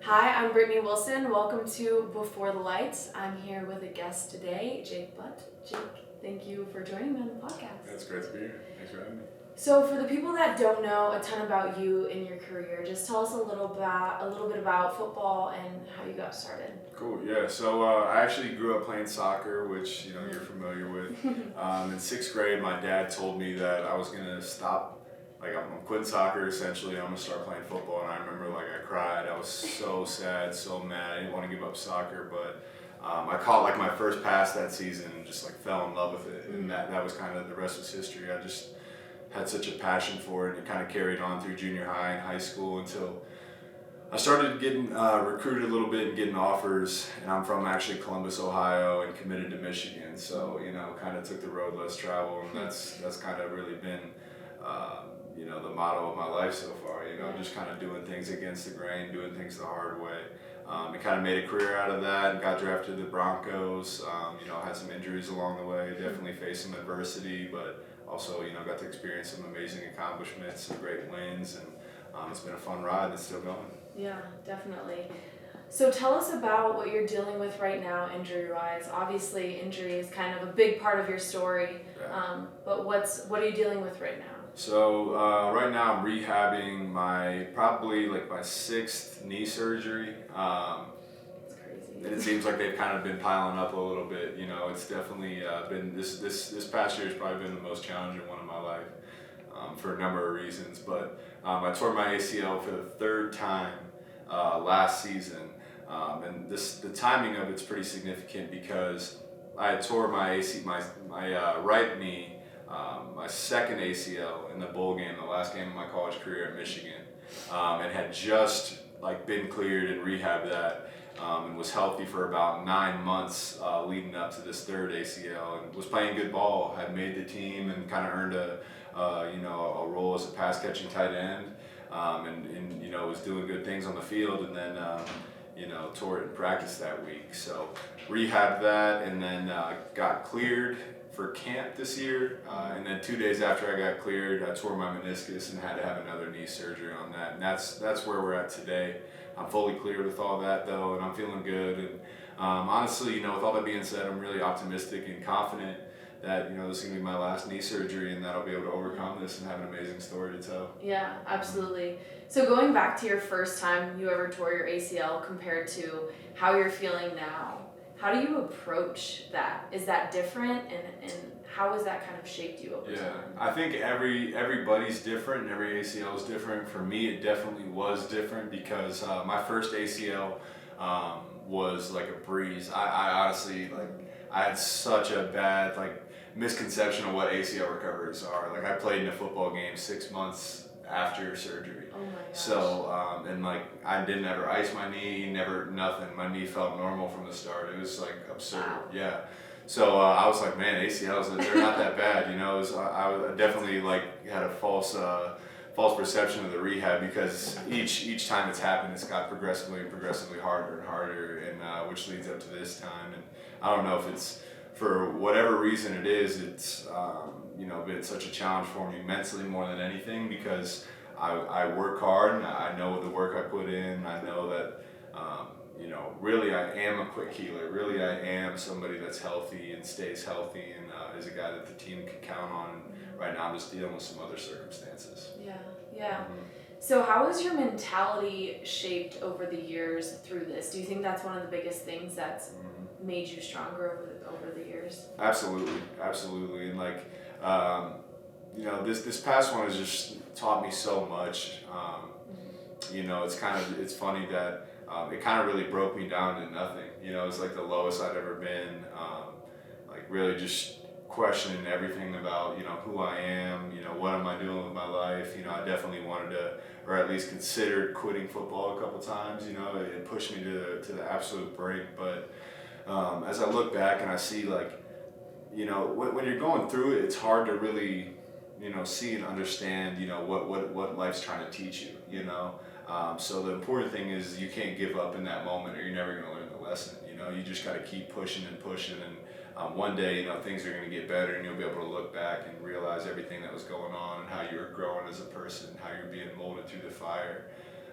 Hi, I'm Brittany Wilson. Welcome to Before the Lights. I'm here with a guest today, Jake Butt. Jake, thank you for joining me on the podcast. It's great to be here. Thanks for having me. So, for the people that don't know a ton about you and your career, just tell us a little bit about football and how you got started. Cool. Yeah. So I actually grew up playing soccer, which you're familiar with. In sixth grade, my dad told me that I was gonna stop. Like I'm quitting soccer essentially. I'm gonna start playing football, and I remember I cried. I was so sad, so mad. I didn't want to give up soccer, but I caught my first pass that season and just fell in love with it, and that was kind of the rest was history. I just had such a passion for it, and it kind of carried on through junior high and high school until I started getting recruited a little bit and getting offers. And I'm from actually Columbus, Ohio, and committed to Michigan. So kind of took the road less traveled, and that's kind of really been the motto of my life so far. Just kind of doing things against the grain, doing things the hard way. And kind of made a career out of that, and got drafted to the Broncos. Had some injuries along the way, definitely faced some adversity, but also got to experience some amazing accomplishments, some great wins, and it's been a fun ride, and it's still going. Yeah, definitely. So tell us about what you're dealing with right now, injury-wise. Obviously, injury is kind of a big part of your story, but what are you dealing with right now? So right now I'm rehabbing my sixth knee surgery. It's crazy. And it seems like they've kind of been piling up a little bit. It's definitely been this past year has probably been the most challenging one of my life for a number of reasons. But I tore my ACL for the third time last season, and the timing of it's pretty significant because I had tore my right knee. My second ACL in the bowl game, the last game of my college career at Michigan, and had just been cleared and rehabbed that, and was healthy for about 9 months leading up to this third ACL, and was playing good ball. Had made the team and kind of earned a role as a pass catching tight end, and was doing good things on the field, and then tore it in practice that week. So rehabbed that, and then got cleared for camp this year, and then 2 days after I got cleared, I tore my meniscus and had to have another knee surgery on that. And that's where we're at today. I'm fully cleared with all that though, and I'm feeling good. And honestly, with all that being said, I'm really optimistic and confident that this is gonna be my last knee surgery, and that I'll be able to overcome this and have an amazing story to tell. Yeah, absolutely. So going back to your first time you ever tore your ACL compared to how you're feeling now, how do you approach that? Is that different, and how has that kind of shaped you over time? Yeah, I think everybody's different and every ACL is different. For me, it definitely was different because my first ACL was like a breeze. I honestly I had such a bad misconception of what ACL recoveries are. I played in a football game 6 months after surgery. Oh my gosh. So and I didn't ever ice my knee, never nothing. My knee felt normal from the start. It was absurd. Wow. Yeah. So I was like, man, ACLs, they're not that bad. I definitely had a false perception of the rehab because each time it's happened, it's got progressively harder and harder, and which leads up to this time. And I don't know if it's for whatever reason it is, it's been such a challenge for me mentally more than anything because I work hard and I know the work I put in. I know that really I am a quick healer. Really I am somebody that's healthy and stays healthy and is a guy that the team can count on. And right now I'm just dealing with some other circumstances. Yeah. Mm-hmm. So how has your mentality shaped over the years through this? Do you think that's one of the biggest things that's made you stronger over the years? Absolutely. And this past one has just taught me so much. It's funny that it kind of really broke me down to nothing. It's the lowest I'd ever been. Really just questioning everything about who I am. What am I doing with my life? I definitely wanted to, or at least considered quitting football a couple times. It pushed me to the absolute brink. But as I look back and I see when you're going through it, it's hard to really see and understand what life's trying to teach you. So the important thing is you can't give up in that moment, or you're never going to learn the lesson. You just got to keep pushing, and one day things are going to get better, and you'll be able to look back and realize everything that was going on and how you were growing as a person, how you're being molded through the fire.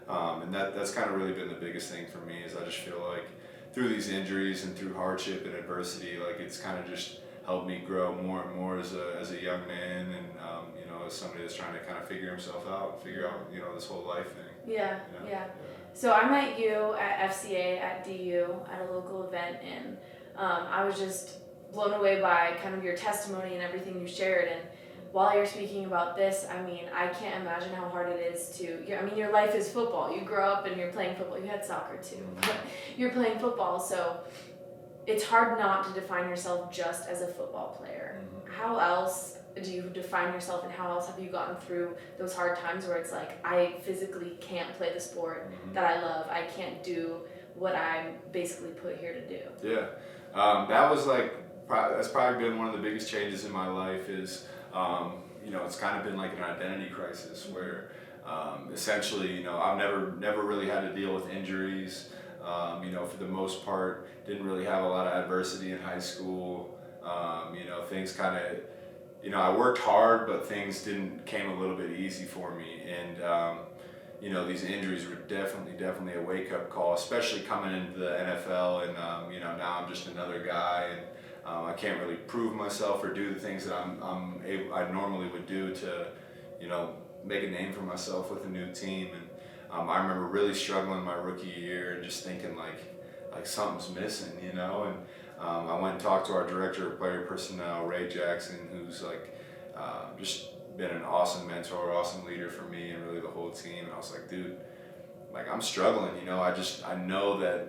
And that's kind of really been the biggest thing for me is I just feel like through these injuries and through hardship and adversity, like it's kind of just helped me grow more and more as a young man and, as somebody that's trying to kind of figure himself out, figure out, this whole life thing. Yeah, yeah. So I met you at FCA at DU at a local event, and I was just blown away by kind of your testimony and everything you shared. And while you're speaking about this, I mean, I can't imagine how hard it is your life is football. You grow up and you're playing football. You had soccer too, but you're playing football. So it's hard not to define yourself just as a football player. How else do you define yourself, and how else have you gotten through those hard times where it's like, I physically can't play the sport that I love. I can't do what I'm basically put here to do. Yeah. That was that's probably been one of the biggest changes in my life is, it's kind of been like an identity crisis where essentially, I've never really had to deal with injuries. For the most part, didn't really have a lot of adversity in high school. Things kind of, I worked hard, but things came a little bit easy for me. And, these injuries were definitely a wake-up call, especially coming into the NFL. And, now I'm just another guy, and I can't really prove myself or do the things that I normally would do to, make a name for myself with a new team. And I remember really struggling my rookie year and just thinking like something's missing, And I went and talked to our director of player personnel, Ray Jackson, who's just been an awesome mentor, awesome leader for me and really the whole team. And I was like, dude, I'm struggling, I know that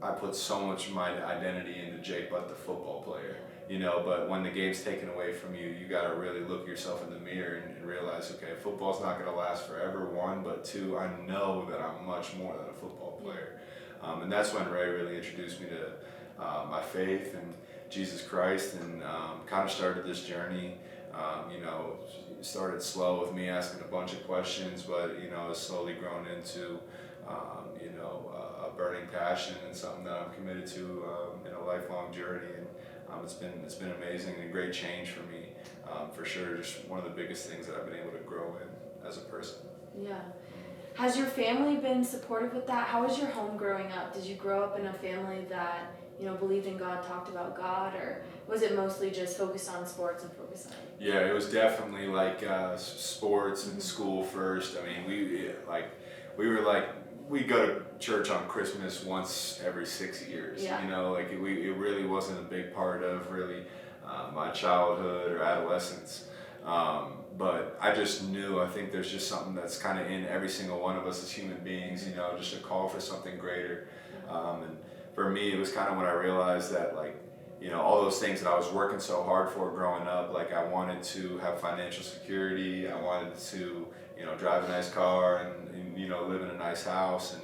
I put so much of my identity into Jake Butt, the football player, but when the game's taken away from you, you got to really look yourself in the mirror and realize, okay, football's not going to last forever, one, but two, I know that I'm much more than a football player. And that's when Ray really introduced me to my faith and Jesus Christ, and kind of started this journey. It started slow with me asking a bunch of questions, but it's slowly grown into a burning passion and something that I'm committed to in a lifelong journey. And it's been amazing and a great change for me, for sure. Just one of the biggest things that I've been able to grow in as a person. Yeah. Has your family been supportive with that? How was your home growing up? Did you grow up in a family that believed in God, talked about God, or was it mostly just focused on sports and focused on it? Yeah, it was definitely sports and school first. I mean, we go to church on Christmas once every 6 years. Yeah. It really wasn't a big part of really my childhood or adolescence. But I just knew, I think there's just something that's kind of in every single one of us as human beings, just a call for something greater. And for me, it was kind of when I realized that all those things that I was working so hard for growing up, I wanted to have financial security, I wanted to, drive a nice car and live in a nice house,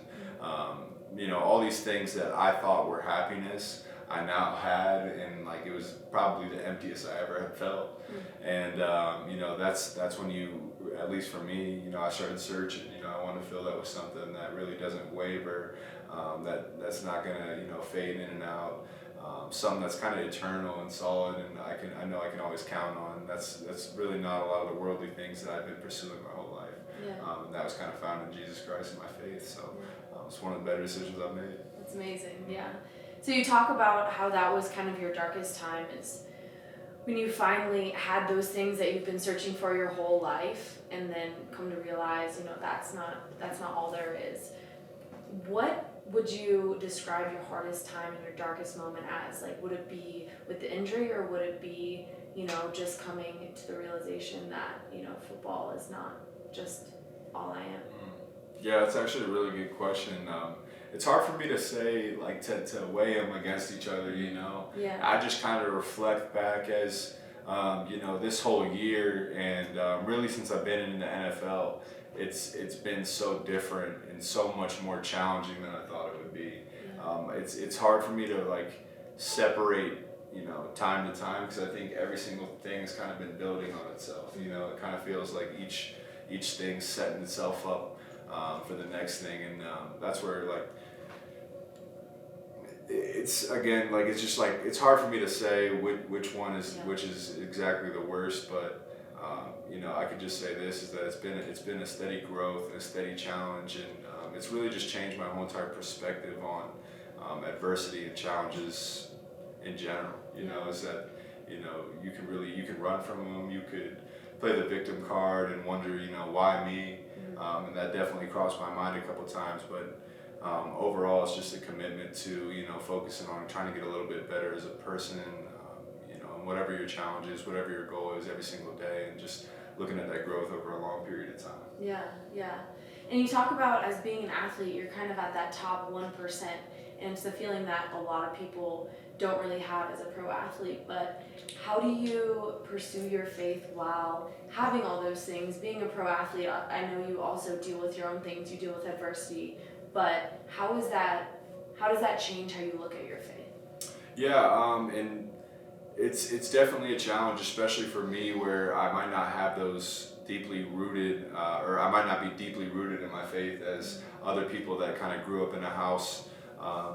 and all these things that I thought were happiness, I now had, and it was probably the emptiest I ever had felt. And that's when at least for me, I started searching. I want to feel that was something that really doesn't waver, that's not gonna fade in and out. Something that's kind of eternal and solid, and I know I can always count on. That's really not a lot of the worldly things that I've been pursuing my whole life. Yeah. And that was kind of found in Jesus Christ and my faith. So it's one of the better decisions I've made. That's amazing. Yeah. So you talk about how that was kind of your darkest time, is when you finally had those things that you've been searching for your whole life, and then come to realize, that's not all there is. What would you describe your hardest time and your darkest moment as? Would it be with the injury, or would it be, just coming to the realization that, football is not just all I am? Yeah, that's actually a really good question. It's hard for me to say, to weigh them against each other, Yeah. I just kind of reflect back as, this whole year, and really since I've been in the NFL, it's been so different and so much more challenging than I thought it would be. Yeah. It's hard for me to separate, time to time, because I think every single thing has kind of been building on itself. It kind of feels like each thing's setting itself up for the next thing, and that's where it's again it's just it's hard for me to say which one is which is exactly the worst, but I could just say this is that it's been a steady growth and a steady challenge, and it's really just changed my whole entire perspective on adversity and challenges in general. You know, is that, you know, you can run from them, you could play the victim card and wonder, you know, why me? And that definitely crossed my mind a couple times, but overall it's just a commitment to, you know, focusing on trying to get a little bit better as a person, you know, and whatever your challenge is, whatever your goal is every single day, and just looking at that growth over a long period of time. Yeah, yeah. And you talk about, as being an athlete, you're kind of at that top 1%, and it's the feeling that a lot of people don't really have as a pro athlete. But how do you pursue your faith while having all those things? Being a pro athlete, I know you also deal with your own things, you deal with adversity, but how does that change how you look at your faith? Yeah, and it's definitely a challenge, especially for me, where I might not have those deeply rooted, or I might not be deeply rooted in my faith as other people that kind of grew up in a house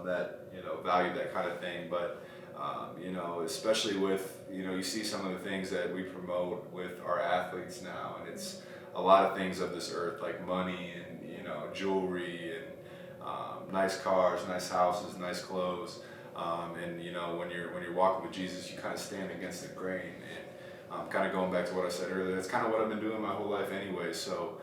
that, you know, valued that kind of thing. But you know, especially with, you know, you see some of the things that we promote with our athletes now, and it's a lot of things of this earth, like money and, you know, jewelry and nice cars, nice houses, nice clothes. And you know, when you're walking with Jesus, you kind of stand against the grain. And kind of going back to what I said earlier, that's kind of what I've been doing my whole life anyway. So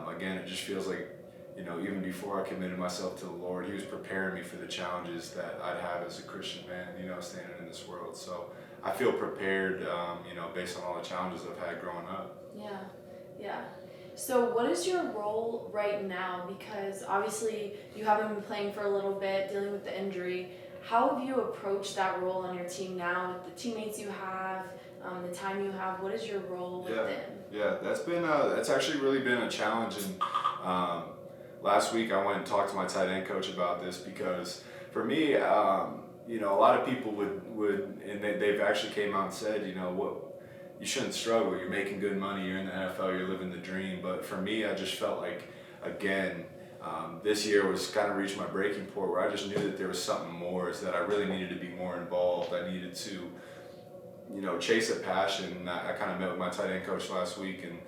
again, it just feels like, you know, even before I committed myself to the Lord, He was preparing me for the challenges that I'd have as a Christian man, you know, standing in this world. So I feel prepared, you know, based on all the challenges I've had growing up. Yeah, yeah. So what is your role right now? Because obviously you haven't been playing for a little bit, dealing with the injury. How have you approached that role on your team now with the teammates you have, the time you have? What is your role with them? Yeah, that's actually really been a challenge. And last week I went and talked to my tight end coach about this, because for me, you know, a lot of people would and they've actually came out and said, you know, what, you shouldn't struggle. You're making good money. You're in the NFL. You're living the dream. But for me, I just felt like, again, this year was kind of reached my breaking point, where I just knew that there was something more, is that I really needed to be more involved. I needed to, you know, chase a passion. I kind of met with my tight end coach last week, and,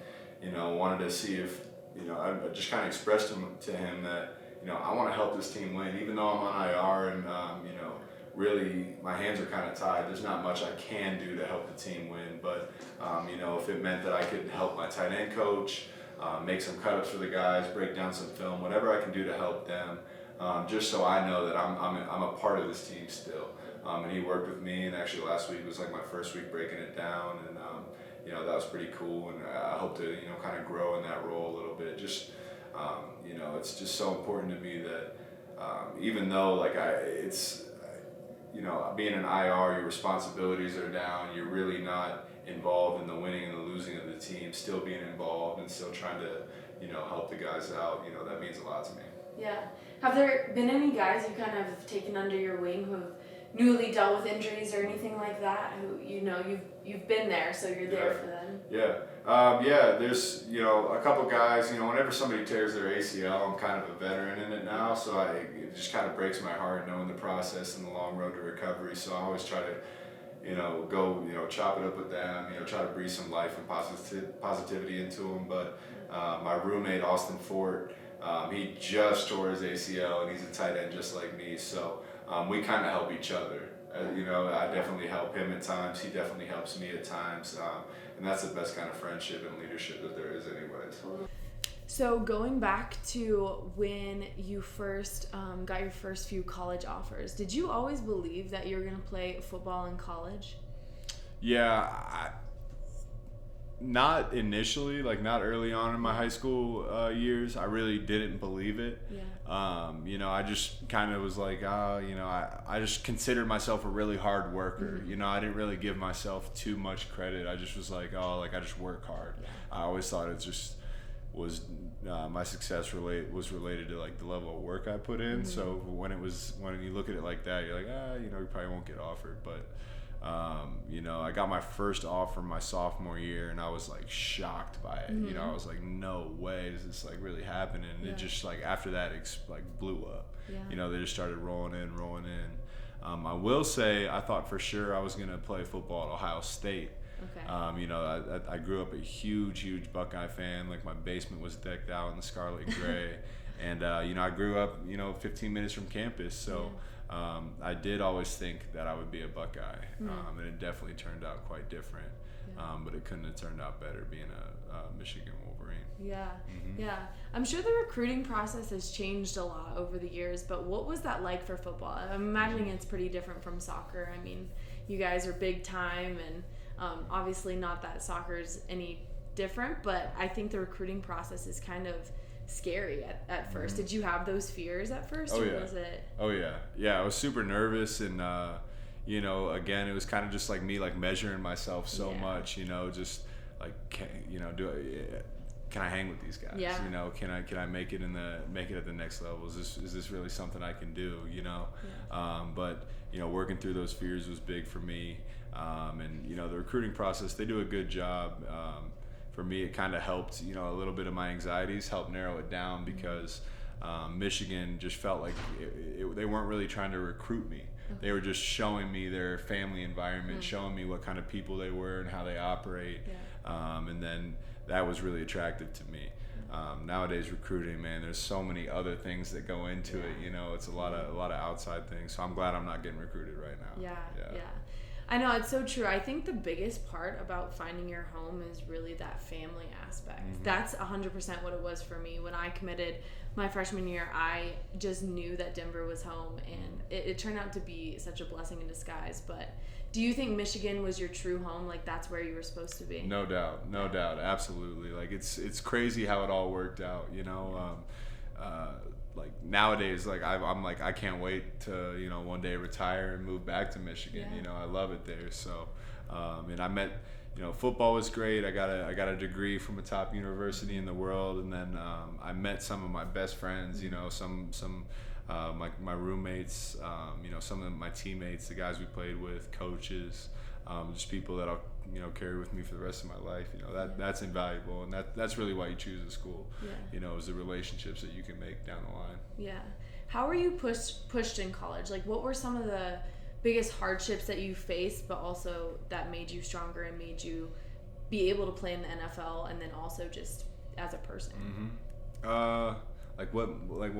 you know, wanted to see if, you know, I just kind of expressed to him that, you know, I want to help this team win, even though I'm on IR and, you know, really my hands are kind of tied. There's not much I can do to help the team win, but you know, if it meant that I could help my tight end coach, make some cut ups for the guys, break down some film, whatever I can do to help them, just so I know that I'm a part of this team still. And he worked with me, and actually last week was like my first week breaking it down, and you know, that was pretty cool, and I hope to, you know, kind of grow in that role a little bit. Just you know, it's just so important to me that even though like it's, you know, being an IR, your responsibilities are down, you're really not involved in the winning and the losing of the team, still being involved and still trying to, you know, help the guys out, you know, that means a lot to me. Yeah. Have there been any guys you kind of taken under your wing who have newly dealt with injuries or anything like that, who, you know, you've been there, so you're there for them? Yeah, there's, you know, a couple guys, you know, whenever somebody tears their ACL, I'm kind of a veteran in it now, so it just kind of breaks my heart knowing the process and the long road to recovery. So I always try to, you know, go, you know, chop it up with them, you know, try to breathe some life and positivity into them. But my roommate, Austin Fort, he just tore his ACL, and he's a tight end just like me, so we kind of help each other. You know, I definitely help him at times, he definitely helps me at times, and that's the best kind of friendship and leadership that there is anyways. So going back to when you first got your first few college offers, did you always believe that you were going to play football in college? Yeah, not initially, like not early on in my high school years. I really didn't believe it. Yeah. You know, I just kind of was like, you know, I just considered myself a really hard worker. Mm-hmm. You know, I didn't really give myself too much credit. I just was like, I just work hard. Yeah. I always thought it just was my success was related to like the level of work I put in. Mm-hmm. So when you look at it like that, you're like, you know, you probably won't get offered. But you know, I got my first offer my sophomore year, and I was like shocked by it. Mm-hmm. You know, I was like, no way is this like really happening. And it just like after that like blew up. Yeah. You know, they just started rolling in. I will say I thought for sure I was gonna play football at Ohio State. Okay. You know, I grew up a huge Buckeye fan. Like my basement was decked out in the scarlet gray. And, I grew up, 15 minutes from campus. So I did always think that I would be a Buckeye. And it definitely turned out quite different. But it couldn't have turned out better being a Michigan Wolverine. Yeah, yeah. I'm sure the recruiting process has changed a lot over the years, but what was that like for football? I'm imagining it's pretty different from soccer. I mean, you guys are big time, and obviously not that soccer's any different, but I think the recruiting process is kind of scary at first. Did you have those fears at first? Oh, or yeah. Was it? Oh, yeah. Yeah, I was super nervous, and again, it was kind of just like me, like measuring myself so much, just like, can I hang with these guys? Yeah. Can I make it at the next level? Is this really something I can do? But working through those fears was big for me, and the recruiting process, they do a good job. For me, it kind of helped. A little bit of my anxieties helped narrow it down because Michigan just felt like they weren't really trying to recruit me. They were just showing me their family environment, showing me what kind of people they were and how they operate. And then that was really attractive to me. Nowadays recruiting, man, there's so many other things that go into it. It's a lot of outside things. So I'm glad I'm not getting recruited right now. Yeah. I know, it's so true. I think the biggest part about finding your home is really that family aspect. That's 100% what it was for me. When I committed my freshman year, I just knew that Denver was home, and it turned out to be such a blessing in disguise. But do you think Michigan was your true home? Like, that's where you were supposed to be? No doubt, absolutely. Like, it's crazy how it all worked out, like nowadays, like I'm like, I can't wait to one day retire and move back to Michigan. I love it there. So and I met, football was great. I got a degree from a top university in the world, and then I met some of my best friends, some my roommates, some of my teammates, the guys we played with, coaches, just people that I'll carry with me for the rest of my life. That's invaluable, and that's really why you choose a school. Is the relationships that you can make down the line. Yeah. How were you pushed in college? Like, what were some of the biggest hardships that you faced, but also that made you stronger and made you be able to play in the NFL, and then also just as a person? Like what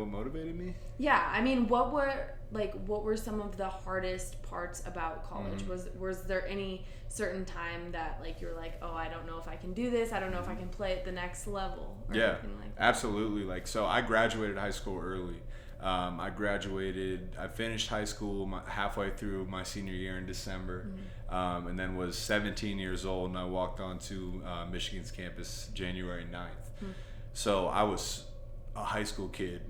motivated me? Yeah, I mean, what were some of the hardest parts about college? Was there any certain time that like you're like, oh, I don't know if I can do this, I don't know if I can play at the next level, or anything like that? Absolutely. Like, so I graduated high school early. I finished high school halfway through my senior year in December, and then was 17 years old, and I walked onto Michigan's campus January 9th. So I was a high school kid,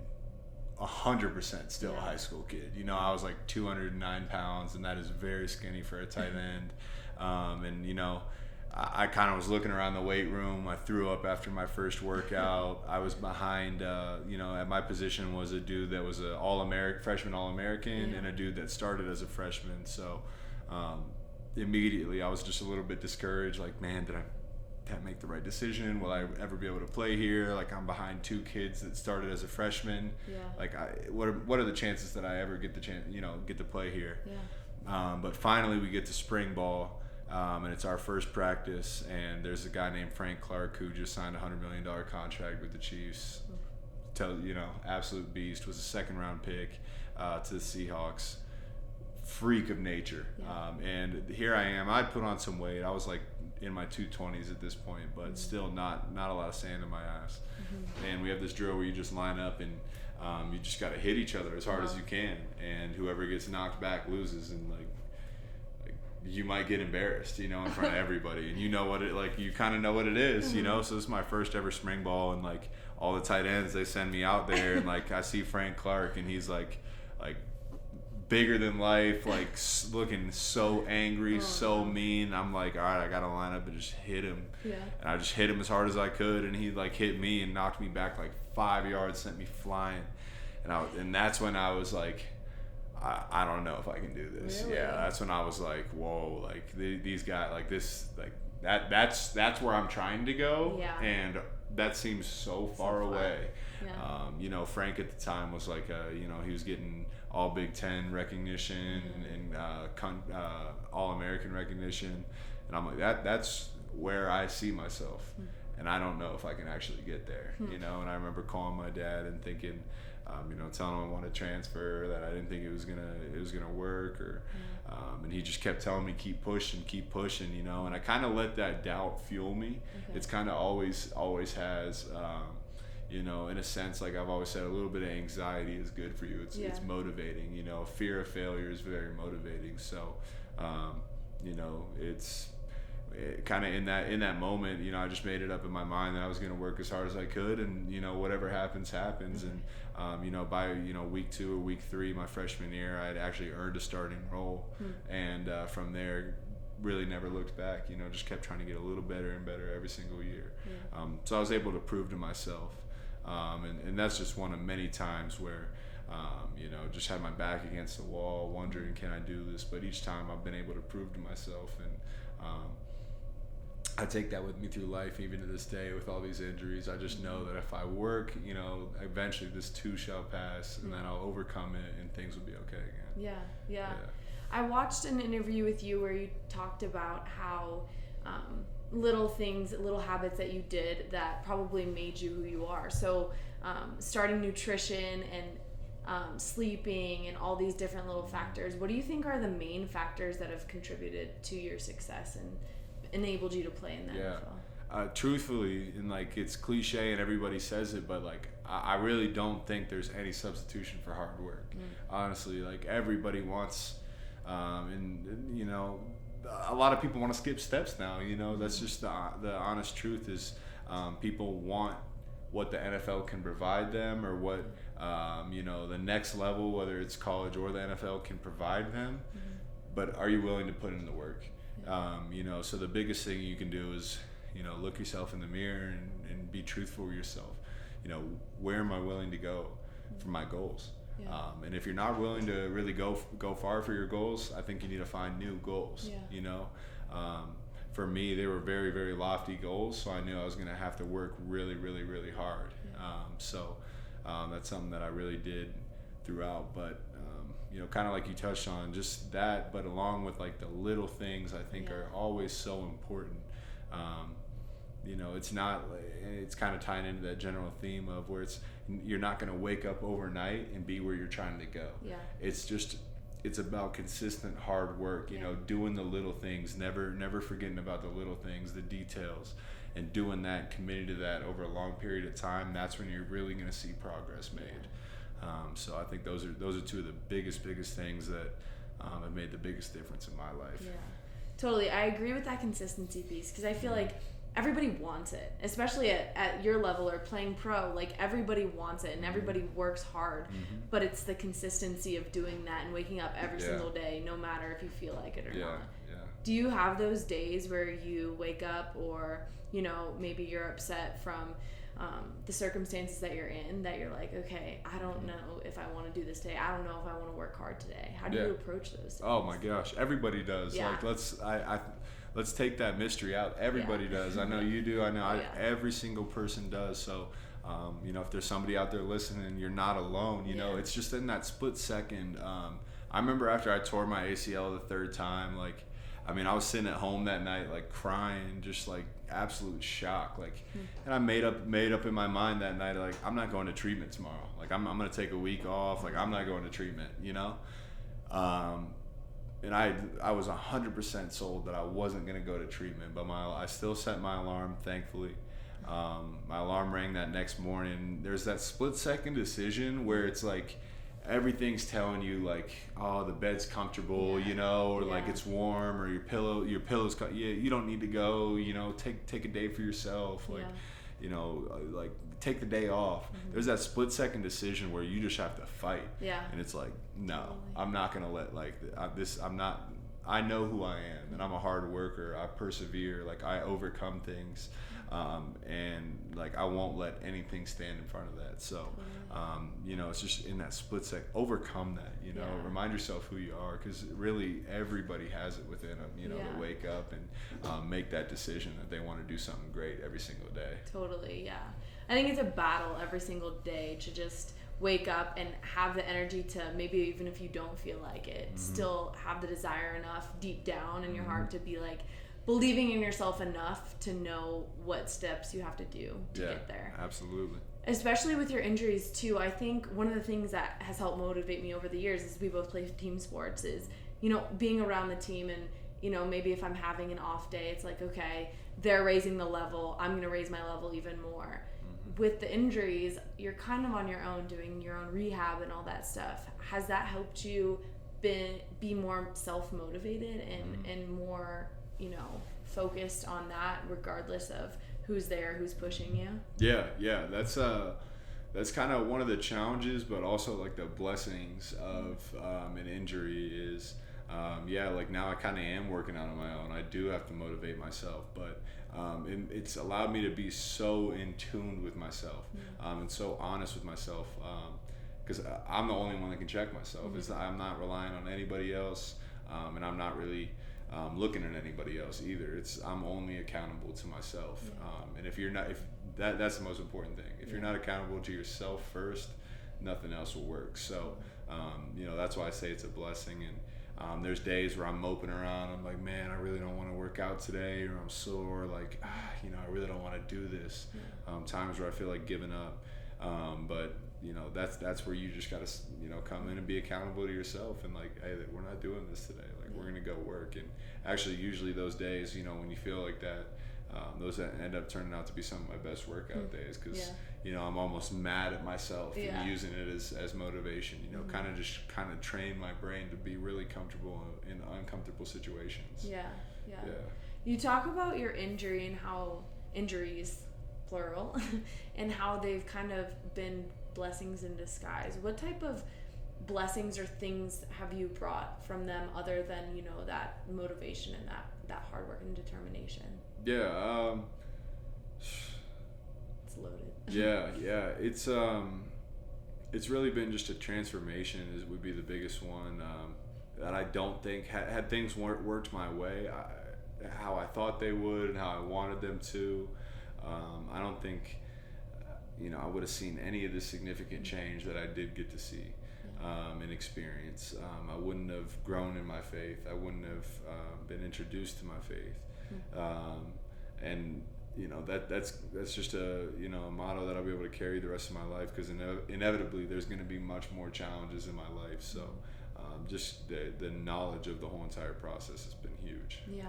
100% still a high school kid. I was like 209 pounds, and that is very skinny for a tight end. And I kind of was looking around the weight room. I threw up after my first workout. I was behind, at my position was a dude that was a freshman All-American, and a dude that started as a freshman. So immediately I was just a little bit discouraged. Like, man, did I make the right decision? Will I ever be able to play here? Like, I'm behind two kids that started as a freshman. Like, what are the chances that I ever get to play here? But finally we get to spring ball, and it's our first practice, and there's a guy named Frank Clark who just signed a $100 million contract with the Chiefs. Absolute beast, was a second round pick to the Seahawks. Freak of nature. And here I am. I'd put on some weight. I was like in my 220s at this point, but still not a lot of sand in my ass. And we have this drill where you just line up, and you just got to hit each other as hard as you can, and whoever gets knocked back loses. And like you might get embarrassed, in front of everybody, and you kind of know what it is, So this is my first ever spring ball, and like all the tight ends, they send me out there, and like I see Frank Clark, and he's like bigger than life, like looking so angry, so mean. I'm like, all right, I gotta line up and just hit him. And I just hit him as hard as I could, and he like hit me and knocked me back like 5 yards, sent me flying. And that's when I was like, I don't know if I can do this. Really? Yeah, that's when I was like, whoa, like these guys, like this, like that's where I'm trying to go. And that seems so far away. Frank at the time was like, he was getting all Big Ten recognition and All American recognition, and I'm like, that's where I see myself. and I don't know if I can actually get there, you know. And I remember calling my dad and thinking, you know, telling him I wanted to transfer, that I didn't think it was gonna work, or and he just kept telling me keep pushing, you know. And I kind of let that doubt fuel me. It's kind of always has. You know, in a sense, like I've always said, a little bit of anxiety is good for you. It's motivating, you know. Fear of failure is very motivating. So, you know, it's kind of in that moment, you know, I just made it up in my mind that I was going to work as hard as I could, and, you know, whatever happens. And, you know, by, you know, week 2 or week 3, my freshman year, I had actually earned a starting role. And from there, really never looked back, you know, just kept trying to get a little better and better every single year. So I was able to prove to myself. And that's just one of many times where, you know, just had my back against the wall, wondering, can I do this? But each time I've been able to prove to myself, and I take that with me through life, even to this day, with all these injuries. I just know that if I work, you know, eventually this too shall pass, and then I'll overcome it, and things will be okay again. Yeah. I watched an interview with you where you talked about how little things, little habits that you did that probably made you who you are. So starting nutrition and sleeping and all these different little factors. What do you think are the main factors that have contributed to your success and enabled you to play in the NFL? Truthfully, and like it's cliche and everybody says it, but like I really don't think there's any substitution for hard work. Honestly, like everybody wants, and you know, a lot of people want to skip steps now, you know. That's just the honest truth is people want what the NFL can provide them, or what you know, the next level, whether it's college or the NFL, can provide them. But are you willing to put in the work? You know, so the biggest thing you can do is, you know, look yourself in the mirror and be truthful with yourself. You know, where am I willing to go for my goals? And if you're not willing to really go far for your goals, I think you need to find new goals. You know, for me, they were very, very lofty goals, so I knew I was going to have to work really, really, really hard. So that's something that I really did throughout. But you know, kind of like you touched on, just that, but along with like the little things, I think are always so important. You know, it's kind of tying into that general theme of where you're not going to wake up overnight and be where you're trying to go. It's about consistent hard work, you know, doing the little things, never forgetting about the little things, the details, and doing that, committing to that over a long period of time. That's when you're really going to see progress made. So I think those are two of the biggest things that have made the biggest difference in my life. Totally. I agree with that consistency piece, because I feel like everybody wants it, especially at your level or playing pro. Like everybody wants it and everybody works hard, but it's the consistency of doing that and waking up every single day, no matter if you feel like it or not. Do you have those days where you wake up, or, you know, maybe you're upset from the circumstances that you're in, that you're like, okay, I don't know if I want to do this today. I don't know if I want to work hard today. How do you approach those things? Oh my gosh, everybody does. Like let's take that mystery out. Everybody does. I know you do. I know every single person does. So, you know, if there's somebody out there listening, you're not alone. You know, it's just in that split second. I remember after I tore my ACL the 3rd time, like, I mean, I was sitting at home that night, like crying, just like absolute shock. Like, and I made up in my mind that night, like, I'm not going to treatment tomorrow. Like, I'm going to take a week off. Like, I'm not going to treatment, you know? And I was 100% sold that I wasn't going to go to treatment, but I still set my alarm, thankfully. My alarm rang that next morning. There's that split second decision where it's like, everything's telling you like, oh, the bed's comfortable, you know, or like it's warm, or your pillow's you don't need to go, you know, take a day for yourself, like, you know, like take the day off. There's that split second decision where you just have to fight. And it's like, no, I'm not gonna let I know who I am, and I'm a hard worker. I persevere, like I overcome things, and like I won't let anything stand in front of that. So, you know, it's just in that split second, overcome that. You know, remind yourself who you are, because really everybody has it within them. You know, to wake up and make that decision that they want to do something great every single day. Totally, I think it's a battle every single day to just wake up and have the energy to, maybe even if you don't feel like it, still have the desire enough deep down in your heart to be like, believing in yourself enough to know what steps you have to do to get there. Absolutely. Especially with your injuries too. I think one of the things that has helped motivate me over the years is we both play team sports is, being around the team and, maybe if I'm having an off day, it's like, okay, they're raising the level, I'm going to raise my level even more. With the injuries, you're kind of on your own doing your own rehab and all that stuff. Has that helped you be more self-motivated and more, focused on that regardless of who's there, who's pushing you? Yeah. That's kind of one of the challenges, but also like the blessings of an injury is, like now I kind of am working out on my own. I do have to motivate myself, but it's allowed me to be so in tune with myself and so honest with myself, because I'm the only one that can check myself. I'm not relying on anybody else, and I'm not really looking at anybody else either. I'm only accountable to myself, and if that's the most important thing. If you're not accountable to yourself first, nothing else will work. So that's why I say it's a blessing. And there's days where I'm moping around. I'm like, man, I really don't want to work out today, or I'm sore. Like, I really don't want to do this. Times where I feel like giving up. But that's where you just gotta come in and be accountable to yourself and like, hey, we're not doing this today. Like, we're gonna go work. And actually, usually those days, when you feel like that, those end up turning out to be some of my best workout days, because I'm almost mad at myself and using it as motivation. Kind of train my brain to be really comfortable in uncomfortable situations. Yeah. You talk about your injury and how injuries, plural, and how they've kind of been blessings in disguise. What type of blessings or things have you brought from them other than that motivation and that hard work and determination? It's loaded. It's really been just a transformation would be the biggest one, that I don't think had things worked my way, how I thought they would and how I wanted them to. I don't think I would have seen any of the significant change that I did get to see and experience. I wouldn't have grown in my faith. I wouldn't have been introduced to my faith. And that's just a a motto that I'll be able to carry the rest of my life, because inevitably there's going to be much more challenges in my life. So just the knowledge of the whole entire process has been huge. Yeah.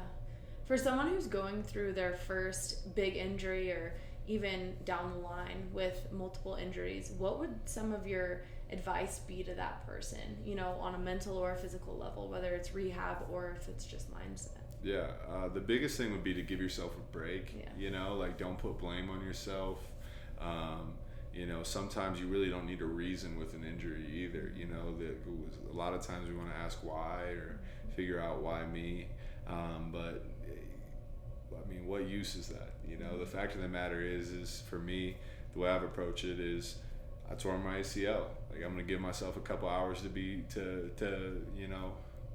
For someone who's going through their first big injury or even down the line with multiple injuries, what would some of your advice be to that person, on a mental or a physical level, whether it's rehab or if it's just mindset? The biggest thing would be to give yourself a break. Like, don't put blame on yourself. Sometimes you really don't need to reason with an injury either. A lot of times we want to ask why or figure out why me, but I mean, what use is that? The fact of the matter is for me, the way I've approached it is, I tore my ACL. Like, I'm gonna give myself a couple hours to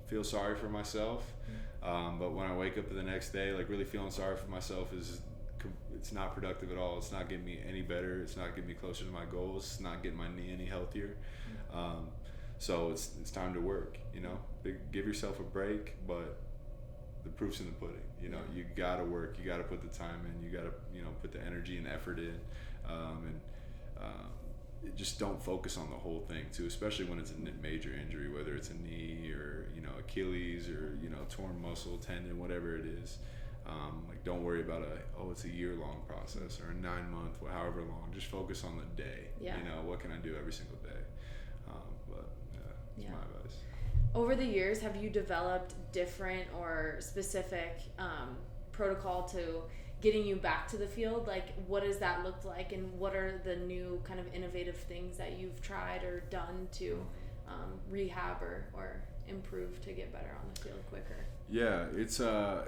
feel sorry for myself. But when I wake up the next day, like, really feeling sorry for myself it's not productive at all. It's not getting me any better. It's not getting me closer to my goals. It's not getting my knee any healthier. So it's time to work. Give yourself a break, but the proof's in the pudding. You gotta work. You gotta put the time in. You gotta put the energy and effort in, and just don't focus on the whole thing too, especially when it's a major injury, whether it's a knee or Achilles or torn muscle, tendon, whatever it is. Like, don't worry about it's a year-long process or a 9-month, however long. Just focus on the day. What can I do every single day? That's my advice. Over the years, have you developed different or specific protocol to getting you back to the field? Like, what does that look like, and what are the new kind of innovative things that you've tried or done to rehab or improve to get better on the field quicker? It's a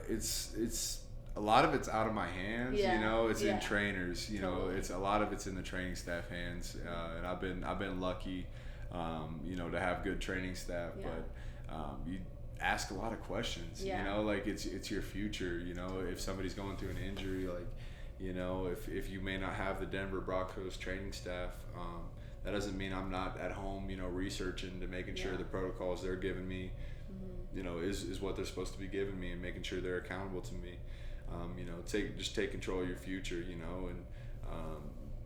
lot of it's out of my hands. It's in trainers. Totally. It's a lot of it's in the training staff hands, and I've been lucky, to have good training staff. But you ask a lot of questions. Like, it's your future. If somebody's going through an injury, like, if you may not have the Denver Broncos training staff, that doesn't mean I'm not at home, researching to making sure the protocols they're giving me, is what they're supposed to be giving me, and making sure they're accountable to me. Take control of your future, and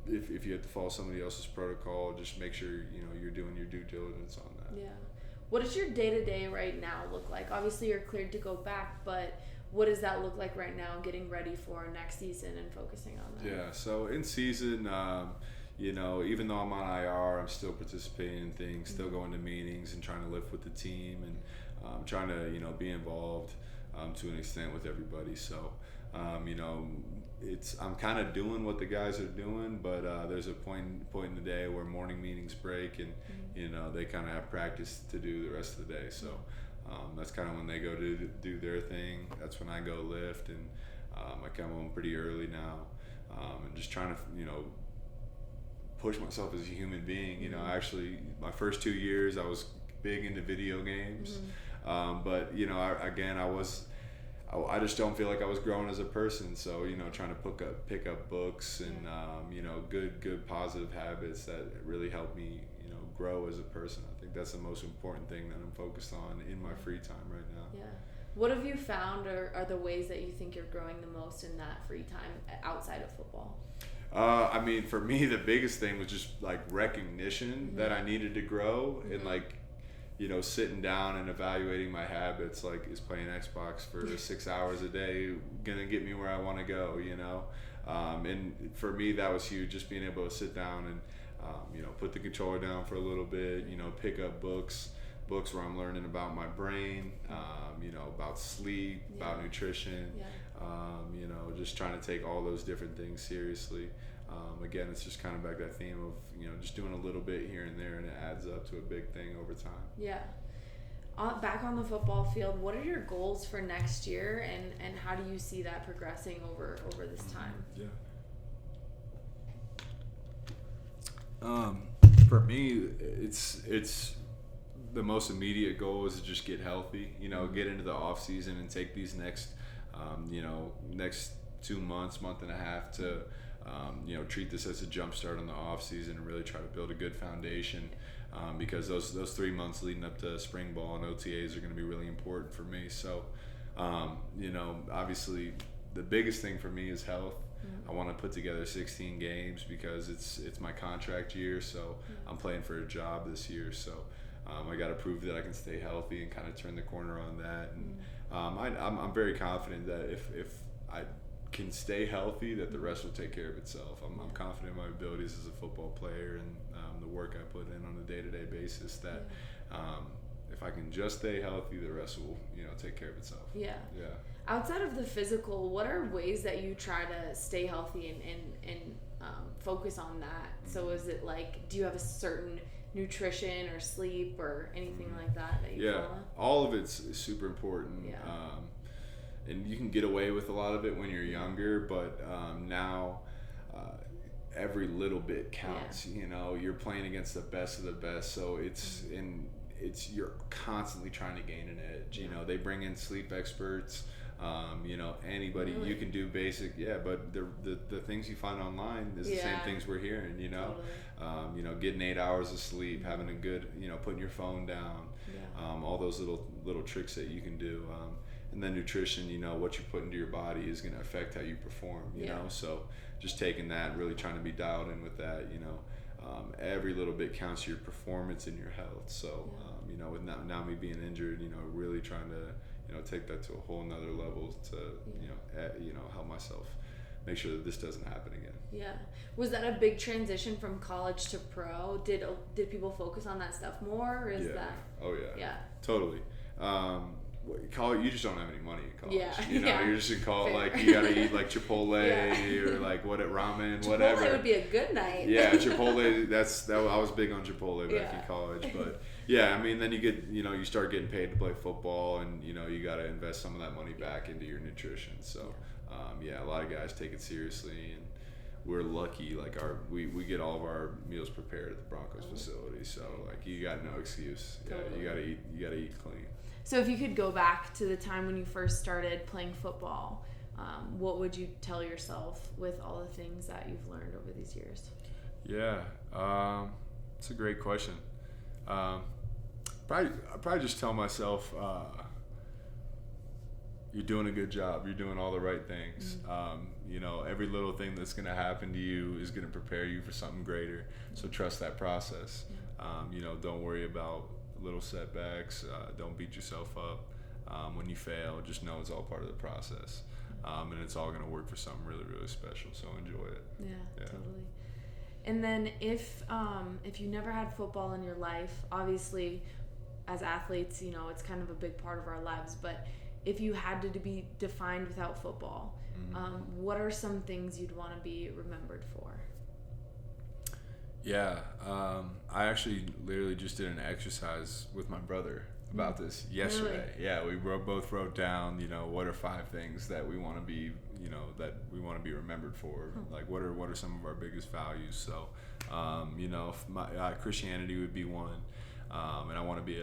if you have to follow somebody else's protocol, just make sure you're doing your due diligence on that. Yeah. What does your day-to-day right now look like? Obviously you're cleared to go back, but what does that look like right now, getting ready for next season and focusing on that? Yeah, so in season, even though I'm on IR, I'm still participating in things, still going to meetings and trying to lift with the team, and trying to be involved to an extent with everybody. So I'm kind of doing what the guys are doing, but there's a point in the day where morning meetings break, and they kind of have practice to do the rest of the day. So that's kind of when they go to do their thing. That's when I go lift, and I come home pretty early now, and just trying to push myself as a human being. Actually, my first 2 years I was big into video games, but I just don't feel like I was growing as a person. So trying to pick up books and good positive habits that really help me grow as a person. I think that's the most important thing that I'm focused on in my free time right now. Yeah. What have you found are the ways that you think you're growing the most in that free time outside of football? For me, the biggest thing was just like recognition that I needed to grow, and sitting down and evaluating my habits. Like, is playing Xbox for 6 hours a day gonna get me where I want to go? And for me, that was huge. Just being able to sit down and put the controller down for a little bit. Pick up books where I'm learning about my brain, about sleep, about nutrition. Just trying to take all those different things seriously. Again, it's just kind of back that theme of just doing a little bit here and there, and it adds up to a big thing over time. Yeah. Back on the football field, what are your goals for next year, and how do you see that progressing over this time? For me, it's the most immediate goal is to just get healthy. Get into the off season and take these next 2 months, month and a half to treat this as a jump start on the off season, and really try to build a good foundation, because those 3 months leading up to spring ball and OTAs are going to be really important for me. So obviously the biggest thing for me is health. I want to put together 16 games because it's my contract year, so I'm playing for a job this year. So I got to prove that I can stay healthy and kind of turn the corner on that. And I'm very confident that if I can stay healthy, that the rest will take care of itself. I'm confident in my abilities as a football player, and the work I put in on a day-to-day basis, that if I can just stay healthy, the rest will take care of itself. Yeah. Outside of the physical, what are ways that you try to stay healthy and focus on that? So is it like, do you have a certain nutrition or sleep or anything like that you follow? All of it's super important. And you can get away with a lot of it when you're younger, but now every little bit counts. You're playing against the best of the best, so you're constantly trying to gain an edge. They bring in sleep experts. Anybody, really? You can do basic, but the things you find online is the same things we're hearing. Totally. Getting 8 hours of sleep, having a good, putting your phone down, all those little tricks that you can do. And then nutrition, what you put into your body is going to affect how you perform. So just taking that, really trying to be dialed in with that. Every little bit counts, your performance and your health. So with now me being injured, really trying to take that to a whole nother level to help myself make sure that this doesn't happen again. Was that a big transition from college to pro? Did people focus on that stuff more, or is that? Totally. College, you just don't have any money in college. You're just in college. Fair. Like, you gotta eat like Chipotle or like ramen, whatever. Chipotle would be a good night. Chipotle. I was big on Chipotle back in college, but then you get you start getting paid to play football, and you gotta invest some of that money back into your nutrition. So a lot of guys take it seriously, and we're lucky. Like we get all of our meals prepared at the Broncos facility, so like you got no excuse. You gotta eat clean. So if you could go back to the time when you first started playing football, what would you tell yourself with all the things that you've learned over these years? It's a great question. Probably just tell myself, you're doing a good job. You're doing all the right things. You know, every little thing that's going to happen to you is going to prepare you for something greater. So trust that process. You know, don't worry about little setbacks. Don't beat yourself up when you fail. Just know it's all part of the process. And it's all going to work for something really, really special. So enjoy it. Yeah. Totally. And then if you never had football in your life, obviously as athletes, you know, it's kind of a big part of our lives, but if you had to be defined without football, what are some things you'd want to be remembered for? Yeah, I actually literally just did an exercise with my brother about this yesterday. Really? Yeah, we both wrote down, you know, what are 5 things that we want to be, you know, that we want to be remembered for. Like, what are some of our biggest values? So, you know, Christianity would be one, and I want to be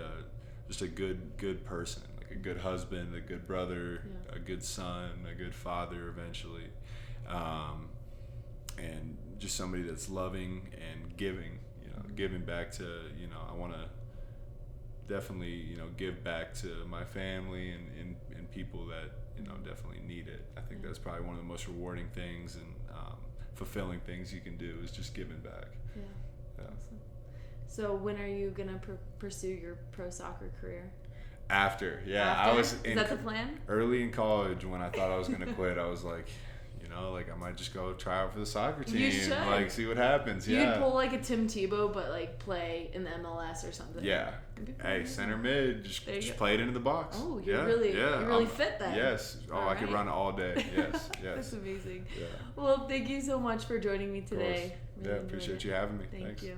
just a good person, like a good husband, a good brother, a good son, a good father eventually, and just somebody that's loving and giving. You know, giving back to, you know, I want to definitely, you know, give back to my family and people that, you know, definitely need it. I think that's probably one of the most rewarding things and fulfilling things you can do is just giving back. Yeah. Awesome. So when are you gonna pursue your pro soccer career? After? After? I was Is that the plan? Early in college when I thought I was gonna quit. I was like, you know, like I might just go try out for the soccer team. You should. Like see what happens. You could pull like a Tim Tebow, but like play in the MLS or something. Yeah. Hey, center mid, just play it into the box. Oh, you're really fit then. Yes. Oh, I could run all day. Yes. That's amazing. Yeah. Well, thank you so much for joining me today. Really appreciate you having me. Thank Thanks. you.